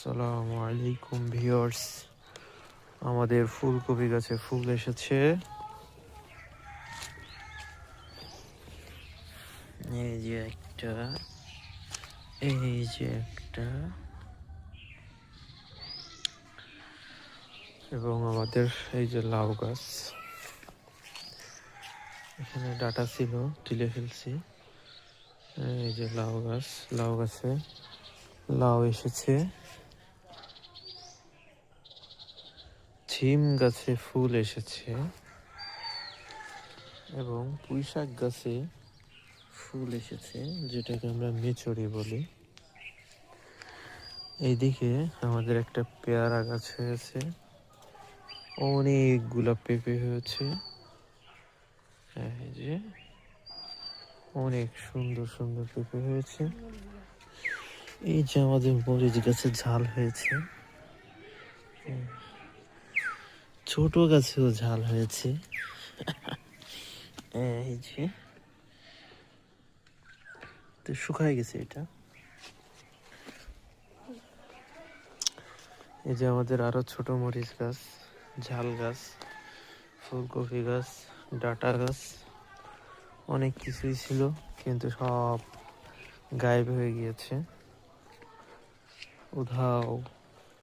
আসসালামু আলাইকুম ভিউয়ার্স, আমাদের ফুলকপি গাছে ফুল এসেছে। এই যে একটা, এই যে একটা, এবং আমাদের এই যে লাউ গাছ, এখানে ডাটা ছিল, তুলে ফেলছি। এই যে লাউ গাছ, লাউ গাছে লাউ এসেছে। ছিম গাছে ফুল এসেছে এবং পুঁইশাক গাছে ফুল এসেছে, যেটাকে আমরা মেচড়ি বলি। এইদিকে আমাদের একটা পেয়ারা গাছ হয়েছে, অনেকগুলা পেঁপে হয়েছে। এই যে অনেক সুন্দর সুন্দর পেঁপে হয়েছে। এই যে আমাদের মরিচ গাছে ঝাল হয়েছে, ছোট গাছেও ঝাল হয়েছে। এই যে তো শুকায় গেছে এটা। এই যে আমাদের আরো ছোট মরিচ গাছ, ঝাল গাছ, ফুলকপি গাছ, ডাটা গাছ, অনেক কিছুই ছিল, কিন্তু সব গায়েব হয়ে গিয়েছে, উধাও।